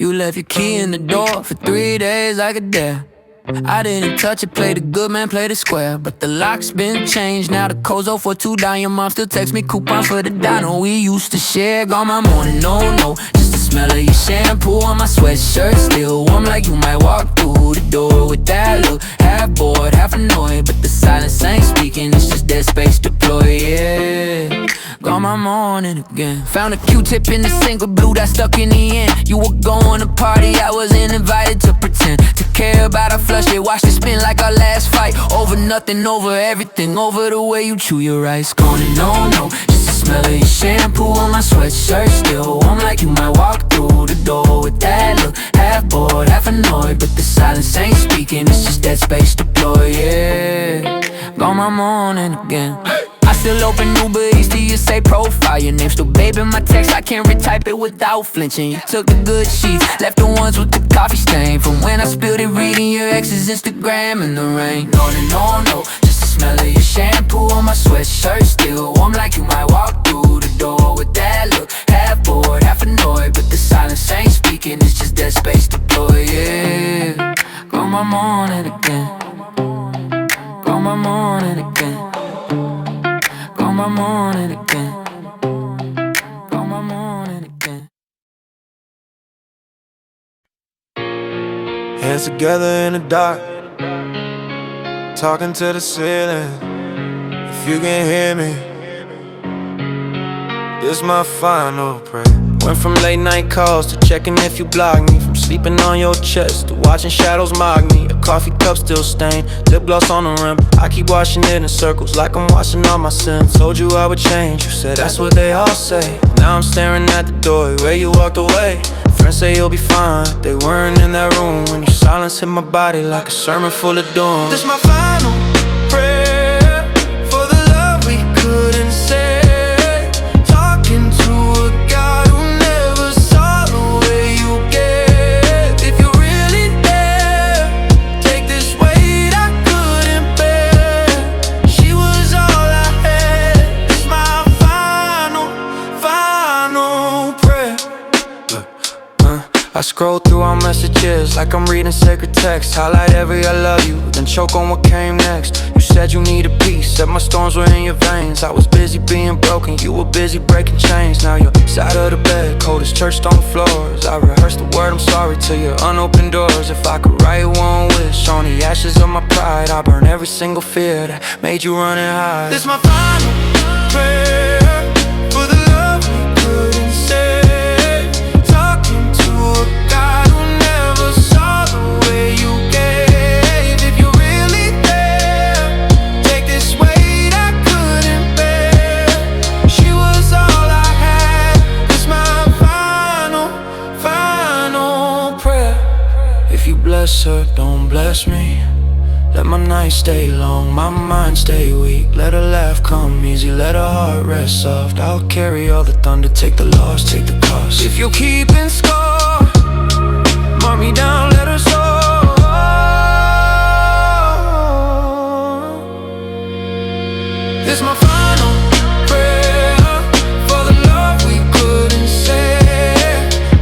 You left your key in the door for 3 days like a dare. I didn't touch it, played the good man, played it square. But the lock's been changed, now the code's 042 down. Your mom still texts me coupons for the dino we used to share. Gone my morning, no, just the smell of your shampoo on my sweatshirt. Still warm like you might walk through the door with that look. Half bored, half annoyed, but the silence ain't speaking, it's just dead space deployed, yeah. Gone my morning again. Found a Q-tip in the sink with blue that stuck in the end. You were going to party, I wasn't invited to pretend to care about our flush it, watched it spin like our last fight. Over nothing, over everything, over the way you chew your rice. Gone and no, just the smell of your shampoo on my sweatshirt. Still warm like you might walk through the door with that look. Half bored, half annoyed, but the silence ain't speaking, it's just dead space deployed, yeah. Gone my morning again. I still open Uber Eats, do you say profile? Your name still babe in my text, I can't retype it without flinching. You took the good sheets, left the ones with the coffee stain from when I spilled it reading your ex's Instagram in the rain. No, just the smell of your shampoo on my sweatshirt. Still warm like you might walk through the door with that look. Half bored, half annoyed, but the silence ain't speaking, it's just dead space deployed, yeah. Gone my morning again. Gone my morning again. Gone my morning again. Gone my morning again. Hands together in the dark, talking to the ceiling. If you can hear me, this my final prayer. Went from late night calls to checking if you block me, from sleeping on your chest to watching shadows mock me. A coffee cup still stained, lip gloss on the rim. I keep washing it in circles like I'm washing all my sins. Told you I would change, you said that's what they all say. Now I'm staring at the door where you walked away. Friends say you'll be fine, they weren't in that room when your silence hit my body like a sermon full of doom. This my final prayer for the love we couldn't say. Talking to a God who never saw the way you gave. If you're really there, take this weight I couldn't bear. She was all I had. It's my final prayer. I scroll through our messages like I'm reading sacred texts. Highlight every I love you, then choke on what came next. You said you needed peace, said my storms were in your veins. I was busy being broken, you were busy breaking chains. Now your side of the bed, cold as church stone floors. I rehearsed the word I'm sorry to your unopened doors. If I could write one wish on the ashes of my pride, I'd burn every single fear that made you run and hide. This my final prayer for the love we couldn't say. Talking to a God who never saw the way you gave. If you're really there, take this weight I couldn't bear. She was all I had. It's my final prayer. If you bless her, don't bless me. Let my nights stay long, my mind stay weak. Let her laugh come easy, let her heart rest soft. I'll carry all the thunder, take the loss, take the cost. If you're keeping score, mark me down, let her soar. This my final prayer for the love we couldn't say.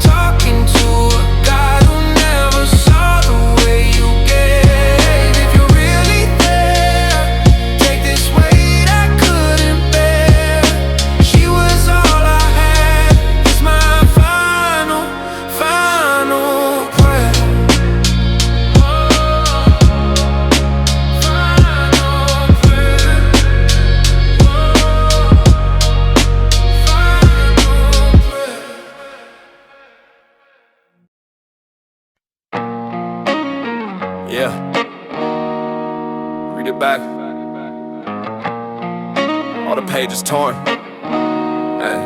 Talking to a God who never saw the way you gave. If you're really there, take this weight I couldn't bear. She was all I had. It's my final prayer. Yeah, read it back. All the pages torn. Hey.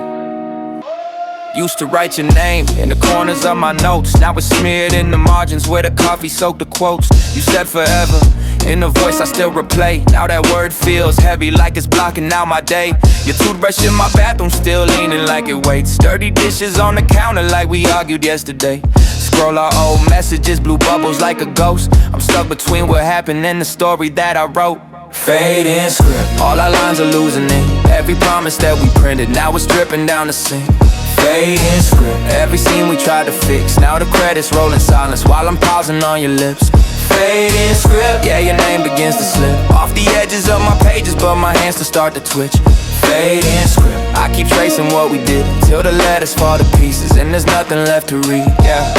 Used to write your name in the corners of my notes. Now it's smeared in the margins where the coffee soaked the quotes. You said forever, in the voice I still replay. Now that word feels heavy like it's blocking out my day. Your toothbrush in my bathroom still leaning like it waits. Dirty dishes on the counter like we argued yesterday. Scroll our old messages, blue bubbles like a ghost. I'm stuck between what happened and the story that I wrote. Fading script, all our lines are losing ink. Every promise that we printed, now it's dripping down the sink. Fading script. Every scene we tried to fix, now the credits roll in silence while I'm pausing on your lips. Fading script. Yeah, your name begins to slip off the edges of my pages, but my hands still start to twitch. Fading script. I keep tracing what we did till the letters fall to pieces and there's nothing left to read. Yeah.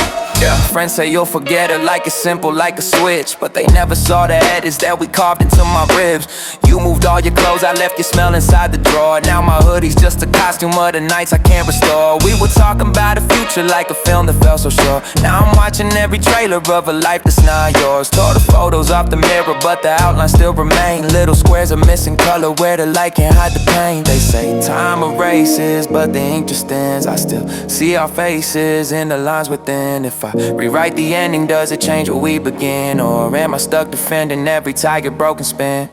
Friends say you'll forget it like it's simple, like a switch, but they never saw the edits that we carved into my ribs. You moved all your clothes, I left your smell inside the drawer. Now my hoodie's just a costume of the nights I can't restore. We were talking about the future like a film that felt so sure. Now I'm watching every trailer of a life that's not yours. Tore the photos off the mirror, but the outlines still remain. Little squares of missing color where the light can't hide the pain. They say time erases, but the ink just ends. I still see our faces in the lines within. If I rewrite the ending, does it change where we begin? Or am I stuck defending every tiger broken spin?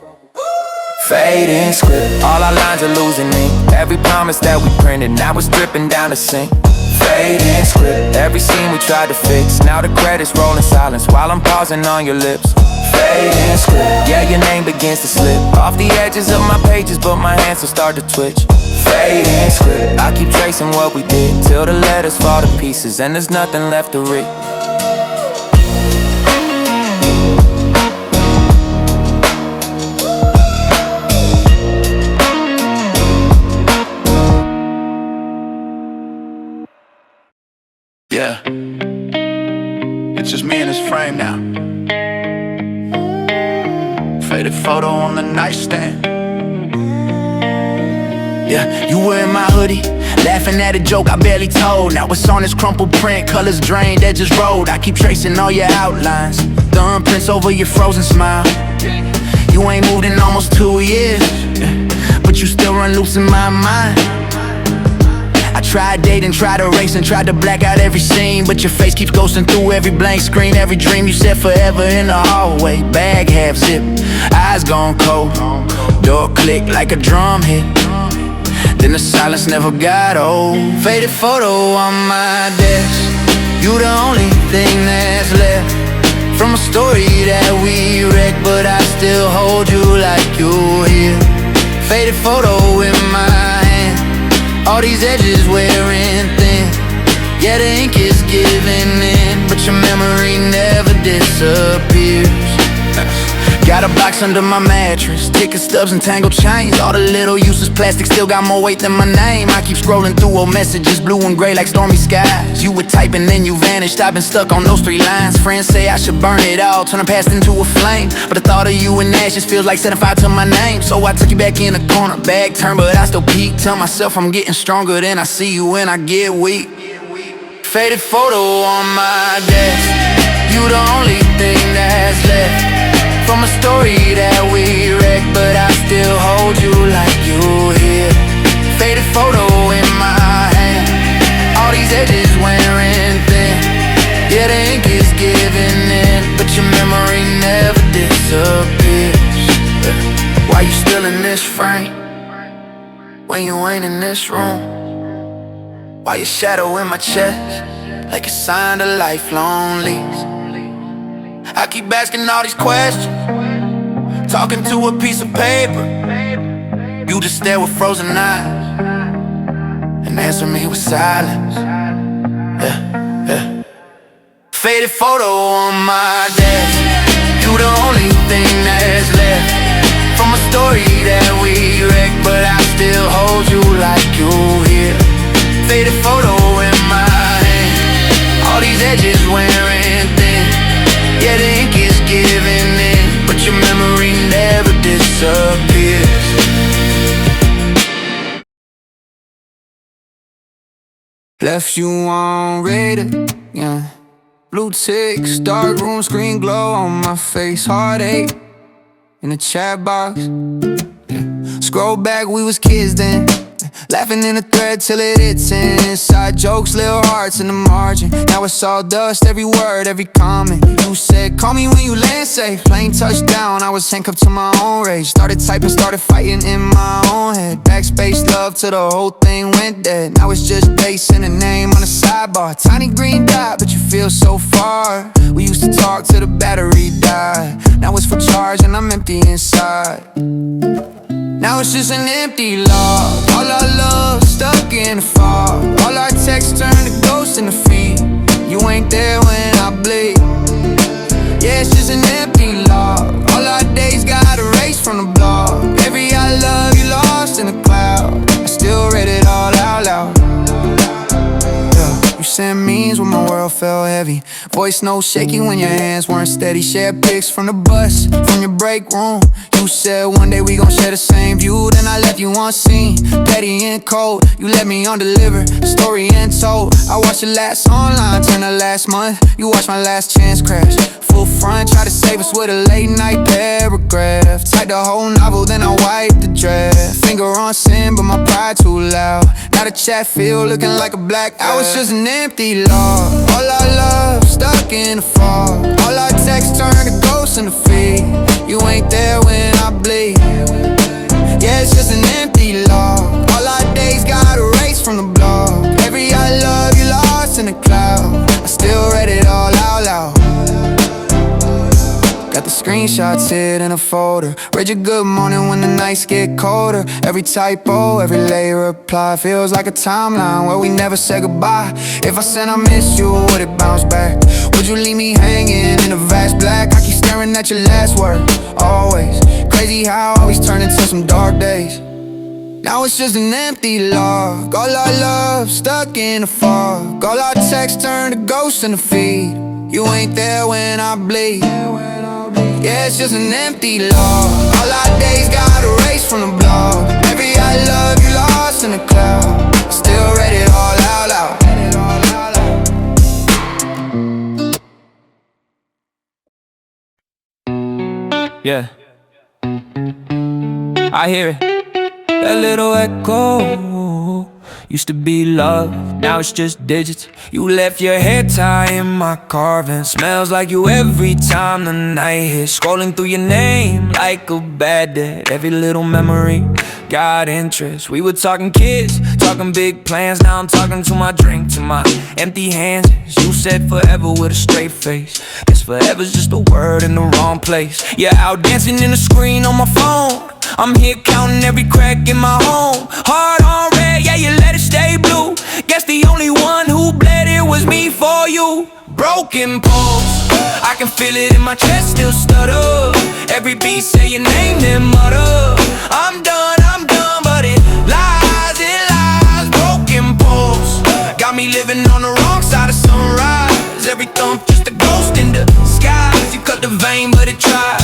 Fading script. All our lines are losing ink. Every promise that we printed, now it's dripping down the sink. Fading script. Every scene we tried to fix, now the credits roll in silence while I'm pausing on your lips. Fading script. Yeah, your name begins to slip off the edges of my pages, but my hands will start to twitch. Fading script. I keep tracing what we did till the letters fall to pieces and there's nothing left to read. Yeah, it's just me and this frame now. Faded photo on the nightstand. Yeah, you were in my hoodie, laughing at a joke I barely told. Now it's on this crumpled print, colors drained, edges rolled. I keep tracing all your outlines, the imprints over your frozen smile. You ain't moved in almost 2 years, but you still run loose in my mind. I tried dating, tried erasing, tried to black out every scene, but your face keeps ghosting through every blank screen. Every dream you said forever in the hallway, bag half zip, eyes gone cold, door click like a drum hit. Then the silence never got old. Faded photo on my desk, you the only thing that's left from a story that we wrecked, but I still hold you like you're here. Faded photo in my hand, all these edges wearing thin. Yeah, the ink is giving in, but your memory never disappears. Got a box under my mattress, ticket stubs and tangled chains. All the little useless plastic still got more weight than my name. I keep scrolling through old messages, blue and gray like stormy skies. You were typing, then you vanished, I've been stuck on those 3 lines. Friends say I should burn it all, turn the past into a flame, but the thought of you in ashes feels like setting fire to my name. So I took you back in the corner, back turn, but I still peek. Tell myself I'm getting stronger, then I see you when I get weak. Faded photo on my desk, you the only thing that's left from a story that we wrecked, but I still hold you like you're here. Faded photo in my hand, all these edges wearing thin. Yeah, the ink is giving in, but your memory never disappears. Why you still in this frame when you ain't in this room? Why your shadow in my chest like a sign of lifelong lease? I keep asking all these questions, talking to a piece of paper. You just stare with frozen eyes and answer me with silence. Yeah. Faded photo on my desk, you the only thing that's left from a story that we wrecked, but I still hold you like you're here. Faded photo in my hand, all these edges wearing thin. Yeah, the ink is giving in, but your memory never disappears. Left you on rated, yeah. Blue ticks, dark room, screen glow on my face. Heartache in the chat box, yeah. Scroll back, we was kids then, laughing in a thread till it hits inside jokes, little hearts in the margin. Now it's all dust, every word, every comment. You said, call me when you land safe. Plane touchdown, I was handcuffed to my own rage. Started typing, started fighting in my own head. Backspace love till the whole thing went dead. Now it's just base and a name on the sidebar. Tiny green dot, but you feel so far. We used to talk till the battery died. Now it's for charge and I'm empty inside. Now it's just an empty log. All our love stuck in the fog. All our texts turn to ghosts in the feed. You ain't there when I bleed. Yeah, it's just an empty log. All our days got erased from the blog. Every I love you lost in the cloud. I still read it all out loud. You sent memes when my world felt heavy. Voice notes shaky when your hands weren't steady. Shared pics from the bus, from your break room. You said one day we gon' share the same view. Then I left you unseen, petty and cold. You let me undelivered, story untold. I watched your last online, turn to last month. You watched my last chance crash. Full front, try to save us with a late night paragraph. Typed the whole novel, then I wiped the draft. Finger on sin, but my pride too loud. Now the chat field looking like a black. I was just an empty log. All our love stuck in the fog. All our texts turn to ghosts in the feed. You ain't there when I bleed. Yeah, it's just an empty log. All our days got erased from the blog. Every I love you lost in the cloud. I still read it all out loud. Got the screenshots hid in a folder. Read your good morning when the nights get colder. Every typo, every late reply feels like a timeline where we never said goodbye. If I said I miss you, would it bounce back? Would you leave me hanging in a vast black? I keep staring at your last word, always. Crazy how I always turn into some dark days. Now it's just an empty log. All our love stuck in the fog. All our texts turn to ghosts in the feed. You ain't there when I bleed. Yeah, it's just an empty log. All our days got erased from the blog. Every I love you lost in the cloud. Still read it all out loud. Yeah, I hear it. That little echo used to be love, now it's just digits. You left your hair tie in my carving. Smells like you every time the night hits. Scrolling through your name like a bad day. Every little memory got interest. We were talking kids, talking big plans. Now I'm talking to my drink, to my empty hands. You said forever with a straight face. Guess forever's just a word in the wrong place. Yeah, out dancing in the screen on my phone. I'm here counting every crack in my home. Heart on red, yeah, you let it stay blue. Guess the only one who bled it was me for you. Broken pulse, I can feel it in my chest, still stutter. Every beat say your name, then mutter. I'm done, but it lies. Broken pulse, got me living on the wrong side of sunrise. Every thump just a ghost in the skies. You cut the vein, but it tries.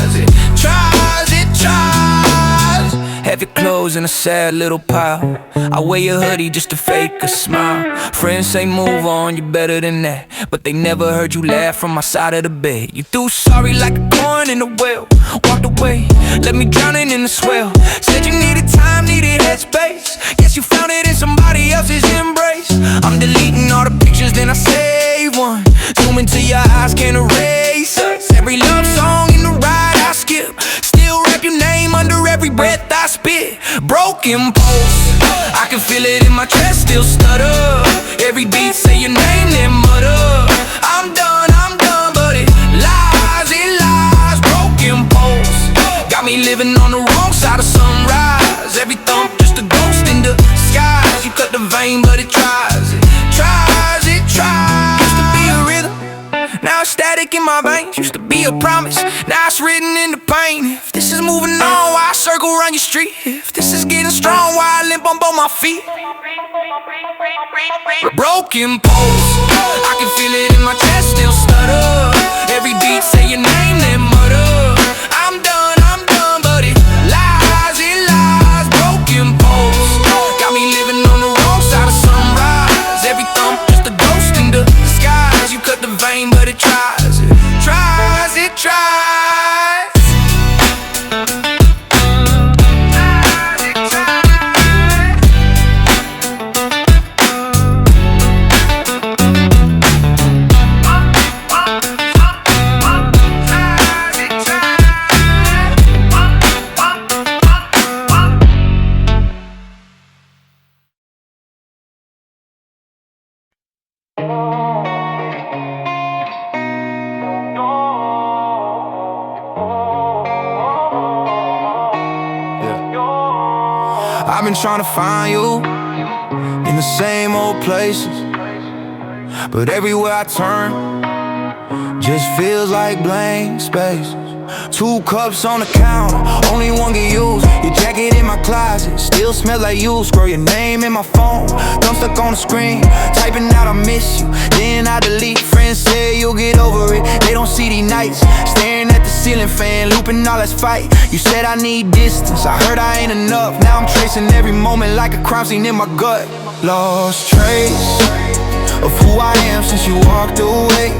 Heavy clothes in a sad little pile. I wear your hoodie just to fake a smile. Friends say move on, you're better than that, but they never heard you laugh from my side of the bed. You threw sorry like a coin in the well. Walked away, left me drowning in the swell. Said you needed time, needed headspace. Guess you found it in somebody else's embrace. I'm deleting all the pictures, then I save one. Zoom into your eyes, can't erase us. Every love song in the ride I skip. Still rap your name under every breath I spit. Broken pulse, I can feel it in my chest, still stutter. Every beat say your name, then mutter. I'm done, but it lies. Broken pulse, got me living on the wrong side of sunrise. Every thump just a ghost in the skies. You cut the vein, but it tries. Used to be a rhythm, now it's static in my veins. Used to be a promise, now it's written in the pain. If this is moving on, why I circle around your street? If this is getting strong, why I limp on both my feet? Broken pulse, I can feel it in my chest, still stutter. Every beat say your name, then mutter. I'm done, but it lies. Broken pulse, got me living on the wrong side of sunrise. Every thump just a ghost in the skies. You cut the vein, but it tries. I've been trying to find you in the same old places, but everywhere I turn just feels like blank space. 2 cups on the counter, only one get used. Your jacket in my closet, still smell like you. Scroll your name in my phone, thumb stuck on the screen, typing out I miss you, then I delete. Friends say you'll get over it, they don't see these nights staring at the ceiling fan, looping all that's fight. You said I need distance, I heard I ain't enough. Now I'm tracing every moment like a crime scene in my gut. Lost trace of who I am since you walked away.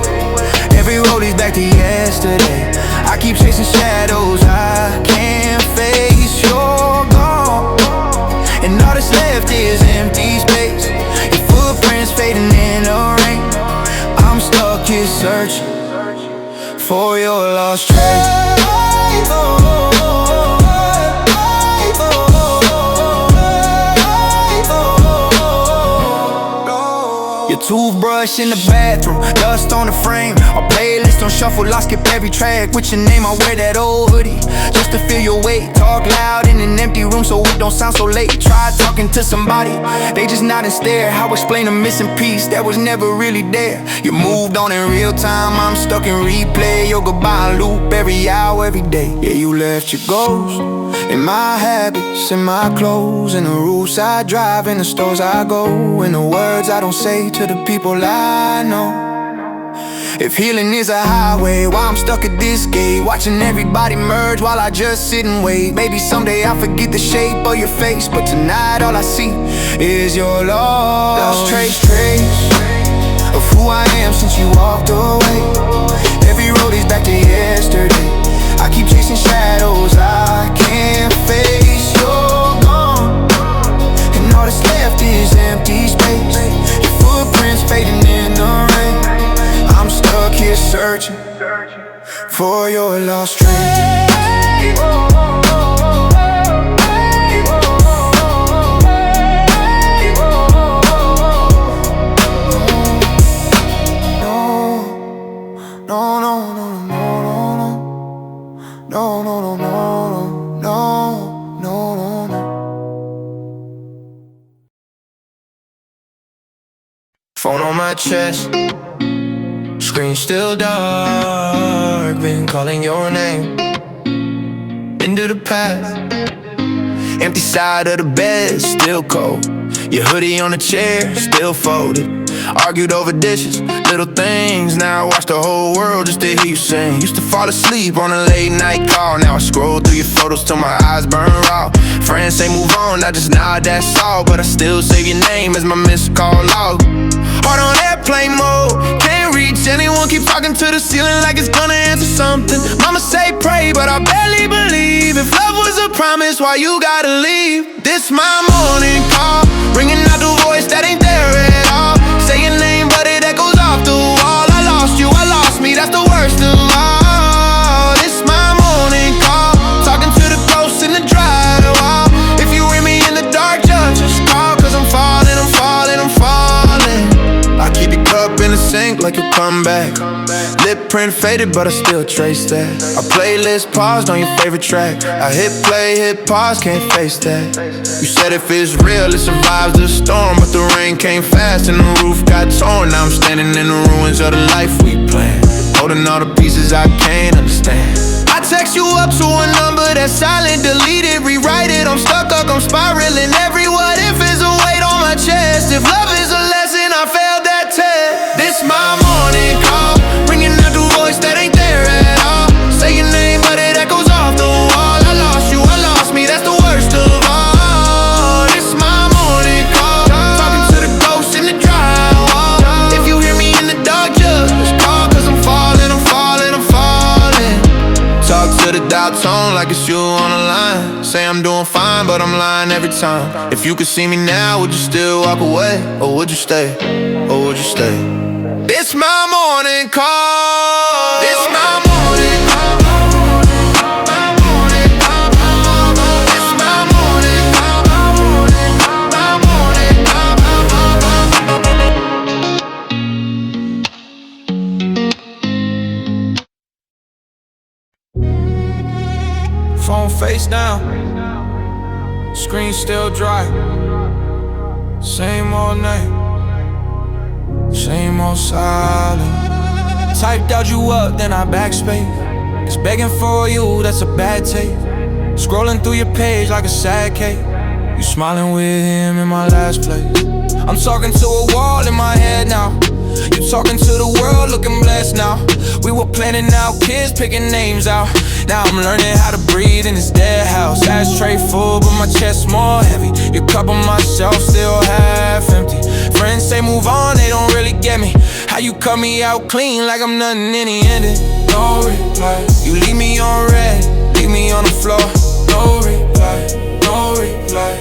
Every road leads back to yesterday. I keep chasing shadows I can't face. You're gone, and all that's left is empty space. Your footprints fading in the rain. I'm stuck here searching for your lost trace. Your toothbrush in the bathroom, dust on the frame. Our playlist on shuffle, I skip every track. With your name, I wear that old hoodie just to feel your weight. Talk loud in an empty room so it don't sound so late. Try talking to somebody, they just nod and stare. How explain a missing piece that was never really there? You moved on in real time, I'm stuck in replay. Your goodbye loop every hour, every day. Yeah, you left your ghost in my habits, in my clothes, in the routes I drive, in the stores I go, in the words I don't say to the people I know. If healing is a highway, why I'm stuck at this gate, watching everybody merge while I just sit and wait. Maybe someday I'll forget the shape of your face, but tonight all I see is your lost trace of who I am since you walked away. Every road is back to yesterday. I keep chasing shadows I can't face. You're gone, and all that's left is empty space. Your footprints fading in the rain. I'm stuck here searching for your lost trace. Phone on my chest, screen still dark. Been calling your name into the past. Empty side of the bed, still cold. Your hoodie on the chair, still folded. Argued over dishes, little things. Now I watch the whole world just to hear you sing. Used to fall asleep on a late night call. Now I scroll through your photos till my eyes burn raw. Friends say move on, I just nod, that's all. But I still save your name as my missed call log. Heart on airplane mode, can't reach anyone. Keep talking to the ceiling like it's gonna answer something. Mama say pray, but I barely believe. If love was a promise, why you gotta leave? This my morning call, ringing out the voice that ain't there at all. Say your name, but it echoes off the wall. I lost you, I lost me, that's the worst of all. This my morning call, talking to the ghosts in the drywall. If you hear me in the dark, just call, cause I'm falling, I'm falling, I'm falling. I keep your cup in the sink like you come back. Lip print faded, but I still trace that. Our playlist paused on your favorite track. I hit play, hit pause, can't face that. You said if it's real, it survives the storm. But the rain came fast and the roof got torn. Now I'm standing in the ruins of the life we planned, holding all the pieces I can't understand. I text you up to a number that's silent, delete it, rewrite it. I'm stuck up, I'm spiraling. Every what if is a weight on my chest. If love is a lesson, I failed that test. This my morning call, ringing out the voice that ain't there at all. Say your name, but it echoes off the wall. I lost you, I lost me, that's the worst of all. This my morning call, talking to the ghosts in the drywall. If you hear me in the dark, just call, cause I'm falling, I'm falling, I'm falling. Talk to the dial tone like it's you on the line. Say I'm doing fine, but I'm lying every time. If you could see me now, would you still walk away? Or would you stay? Or would you stay? This my morning call. This my morning call. My morning call. This my morning call. My morning call. Phone face down. Screen still dry. Same old name, same old silence. Typed out you up, then I backspace. It's begging for you, that's a bad tape. Scrolling through your page like a sad cake. You smiling with him in my last place. I'm talking to a wall in my head now. You talking to the world, looking blessed now. We were planning out kids, picking names out. Now I'm learning how to breathe in this dead house. Ashtray full, but my chest more heavy. Your cup on my shelf still half empty. Friends say move on, they don't really get me. How you cut me out clean like I'm nothing in the ending. No reply. You leave me on red, leave me on the floor. No reply, no reply.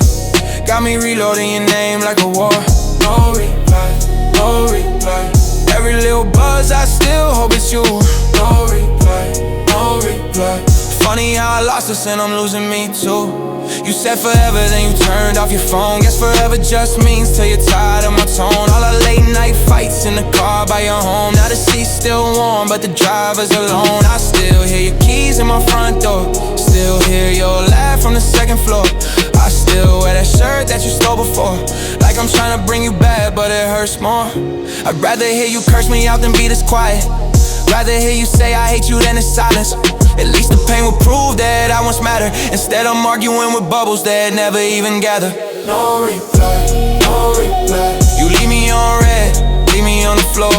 Got me reloading your name like a war. No reply, no reply. Every little buzz, I still hope it's you. No reply, no reply. Funny how I lost us and I'm losing me too. You said forever, then you turned off your phone. Guess forever just means till you're tired of my tone. All our late night fights in the car by your home. Now the seat's still warm, but the driver's alone. I still hear your keys in my front door. Still hear your laugh from the second floor. I still wear that shirt that you stole before. Like I'm trying to bring you back, but it hurts more. I'd rather hear you curse me out than be this quiet. Rather hear you say I hate you than in silence. At least the pain will prove that I once mattered. Instead I'm arguing with bubbles that never even gather. No reply, no reply. You leave me on red, leave me on the floor.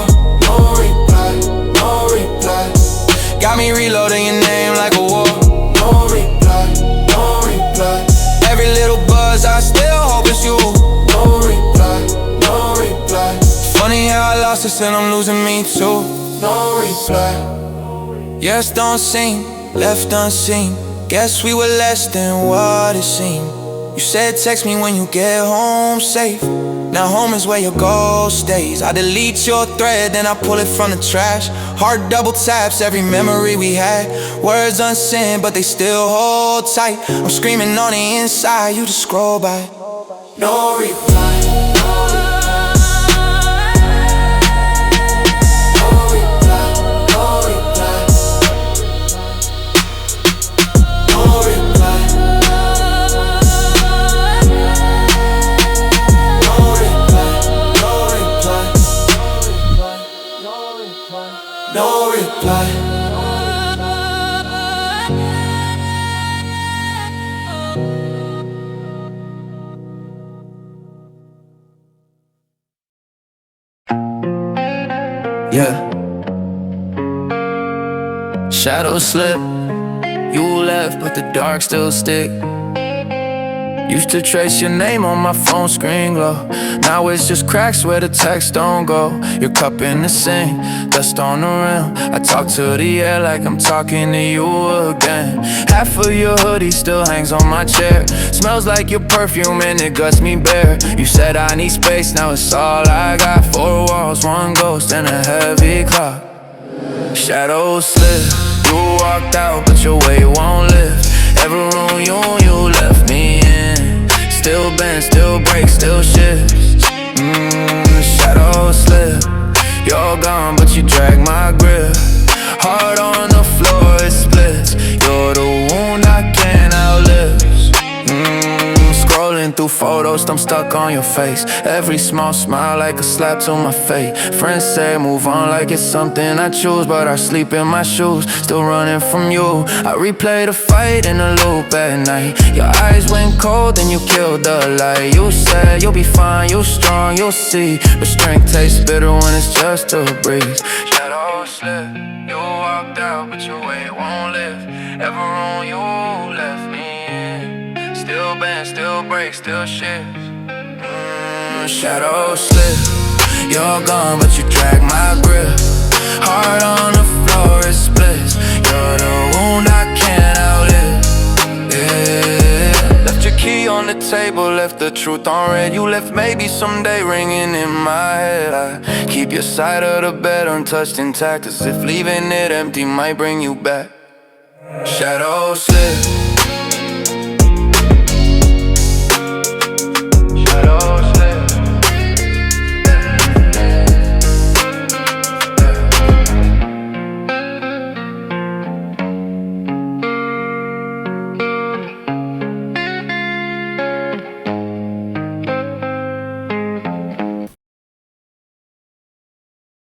No reply, no reply. Got me reloading your name like a war. No reply, no reply. Every little buzz, I still hope it's you. No reply, no reply. Funny how I lost us and I'm losing me too. No reply. Yes, don't seem, left unseen. Guess we were less than what it seemed. You said text me when you get home safe. Now home is where your ghost stays. I delete your thread, then I pull it from the trash. Heart double taps every memory we had. Words unsent, but they still hold tight. I'm screaming on the inside, you just scroll by. No reply. No reply. Yeah. Shadows slip. You left, but the dark still stick. Used to trace your name on my phone screen glow. Now it's just cracks where the text don't go. Your cup in the sink, dust on the rim. I talk to the air like I'm talking to you again. Half of your hoodie still hangs on my chair. Smells like your perfume and it guts me bare. You said I need space, now it's all I got. 4 walls, 1 ghost and a heavy clock. Shadows slip. You walked out but your weight won't lift. Every room you left me in. Still bend, still break, still shift. Shadows slip. You're gone but you drag my grip. Heart on the floor, it splits. You're the wound I can't outlive. Scrolling through photos, I'm stuck on your face. Every small smile like a slap to my face. Friends say move on like it's something I choose, but I sleep in my shoes, still running from you. I replay the fight in a loop at night. Your eyes went cold and you killed the light. You said you'll be fine, you're strong, you'll see. But strength tastes bitter when it's just a breeze. Shadows slip. You walked out but your weight won't lift. Every room you left me in. Still bend, still break, still shift. Shadows slip. You're gone but you drag my grip. Heart on the floor, it splits. You're the wound I can't outlive. Yeah. Left your key on the table, left the truth on red. You left maybe someday ringing in my head. I keep your side of the bed untouched, intact, as if leaving it empty might bring you back. Shadows slip.